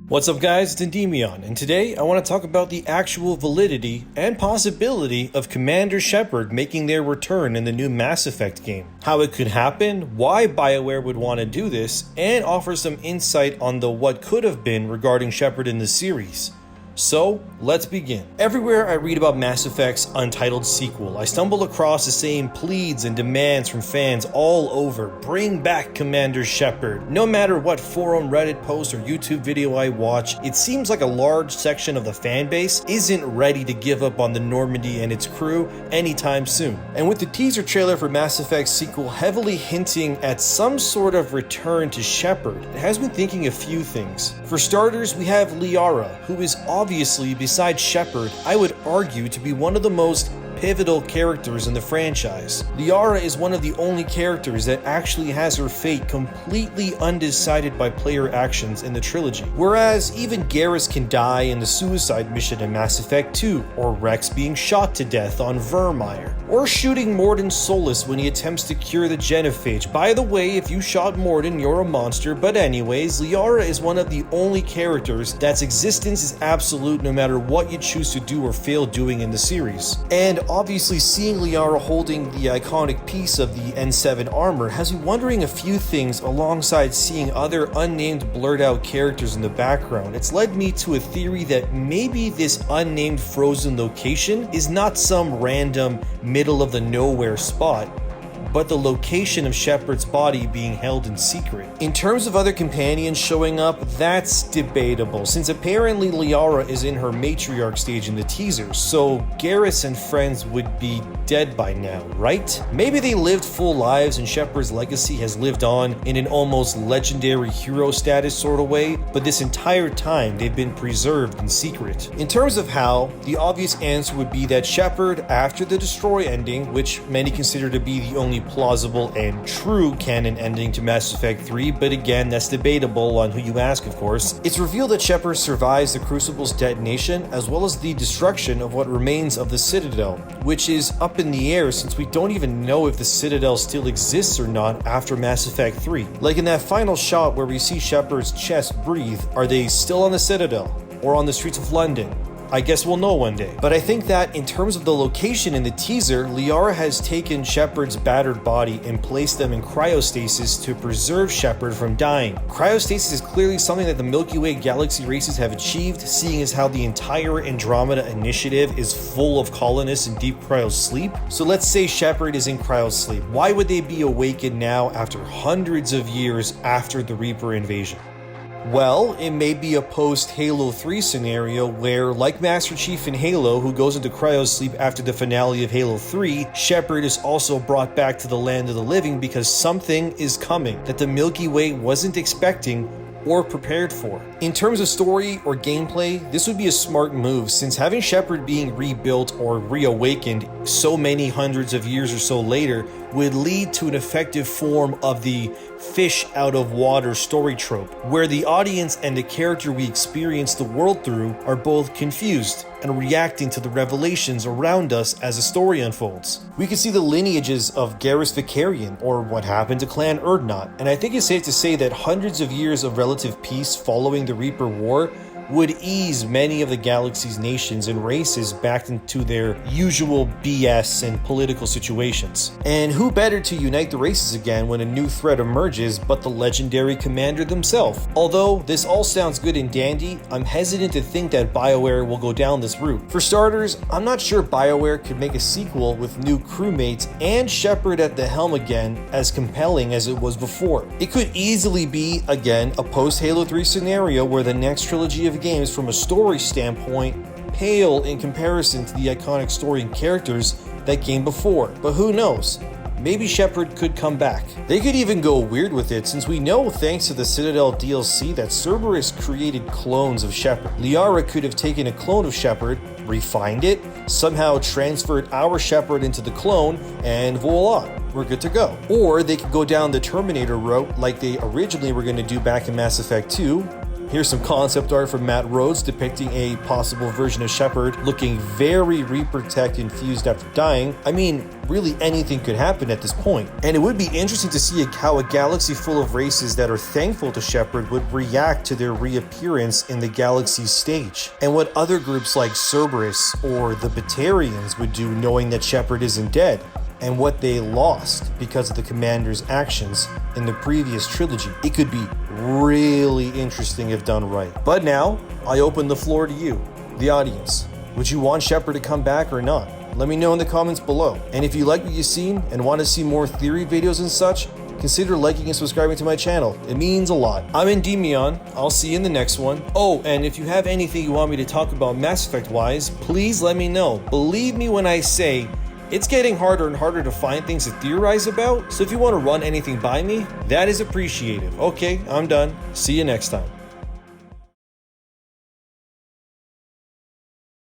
What's up guys, it's Endymion, and today I want to talk about the actual validity and possibility of Commander Shepard making their return in the new Mass Effect game. How it could happen, why BioWare would want to do this, and offer some insight on the what could have been regarding Shepard in the series. So, let's begin. Everywhere I read about Mass Effect's untitled sequel, I stumble across the same pleads and demands from fans all over. Bring back Commander Shepard. No matter what forum, Reddit post, or YouTube video I watch, it seems like a large section of the fanbase isn't ready to give up on the Normandy and its crew anytime soon. And with the teaser trailer for Mass Effect's sequel heavily hinting at some sort of return to Shepard, it has me thinking a few things. For starters, we have Liara, who is obviously, besides Shepard, I would argue to be one of the most pivotal characters in the franchise. Liara is one of the only characters that actually has her fate completely undecided by player actions in the trilogy. Whereas even Garrus can die in the suicide mission in Mass Effect 2, or Rex being shot to death on Vermeer, or shooting Mordin Solus when he attempts to cure the genophage. By the way, if you shot Mordin, you're a monster, but anyways, Liara is one of the only characters that's existence is absolute no matter what you choose to do or fail doing in the series. And obviously seeing Liara holding the iconic piece of the N7 armor has me wondering a few things alongside seeing other unnamed blurred out characters in the background. It's led me to a theory that maybe this unnamed frozen location is not some random middle of the nowhere spot, but the location of Shepard's body being held in secret. In terms of other companions showing up, that's debatable, since apparently Liara is in her matriarch stage in the teaser, so Garrus and friends would be dead by now, right? Maybe they lived full lives and Shepard's legacy has lived on in an almost legendary hero status sort of way, but this entire time they've been preserved in secret. In terms of how, the obvious answer would be that Shepard, after the Destroy ending, which many consider to be the only plausible and true canon ending to Mass Effect 3, but again, that's debatable on who you ask, of course. It's revealed that Shepard survives the Crucible's detonation as well as the destruction of what remains of the Citadel, which is up in the air since we don't even know if the Citadel still exists or not after Mass Effect 3. Like in that final shot where we see Shepard's chest breathe, are they still on the Citadel or on the streets of London? I guess we'll know one day. But I think that in terms of the location in the teaser, Liara has taken Shepard's battered body and placed them in cryostasis to preserve Shepard from dying. Cryostasis is clearly something that the Milky Way galaxy races have achieved, seeing as how the entire Andromeda initiative is full of colonists in deep cryosleep. So let's say Shepard is in cryosleep. Why would they be awakened now after hundreds of years after the Reaper invasion? Well, it may be a post-Halo 3 scenario where, like Master Chief in Halo, who goes into cryosleep after the finale of Halo 3, Shepard is also brought back to the land of the living because something is coming that the Milky Way wasn't expecting or prepared for. In terms of story or gameplay, this would be a smart move since having Shepard being rebuilt or reawakened so many hundreds of years or so later would lead to an effective form of the fish out of water story trope, where the audience and the character we experience the world through are both confused and reacting to the revelations around us as the story unfolds. We can see the lineages of Garrus Vicarian, or what happened to Clan Urdnot, and I think it's safe to say that hundreds of years of relative peace following the Reaper War would ease many of the galaxy's nations and races back into their usual BS and political situations. And who better to unite the races again when a new threat emerges but the legendary commander themselves? Although this all sounds good and dandy, I'm hesitant to think that BioWare will go down this route. For starters, I'm not sure BioWare could make a sequel with new crewmates and Shepard at the helm again as compelling as it was before. It could easily be, again, a post-Halo 3 scenario where the next trilogy of games from a story standpoint pale in comparison to the iconic story and characters that came before. But who knows? Maybe Shepard could come back. They could even go weird with it since we know thanks to the Citadel DLC that Cerberus created clones of Shepard. Liara could have taken a clone of Shepard, refined it, somehow transferred our Shepard into the clone, and voila, we're good to go. Or they could go down the Terminator route like they originally were going to do back in Mass Effect 2, Here's some concept art from Matt Rhodes depicting a possible version of Shepard looking very Reaper tech infused after dying. I mean, really anything could happen at this point. And it would be interesting to see how a galaxy full of races that are thankful to Shepard would react to their reappearance in the galaxy's stage. And what other groups like Cerberus or the Batarians would do knowing that Shepard isn't dead, and what they lost because of the Commander's actions in the previous trilogy. It could be really interesting if done right. But now, I open the floor to you, the audience. Would you want Shepard to come back or not? Let me know in the comments below. And if you like what you've seen and want to see more theory videos and such, consider liking and subscribing to my channel. It means a lot. I'm ENDYMION. I'll see you in the next one. Oh, and if you have anything you want me to talk about Mass Effect wise, please let me know. Believe me when I say, it's getting harder and harder to find things to theorize about, so if you want to run anything by me, that is appreciated. Okay, I'm done. See you next time.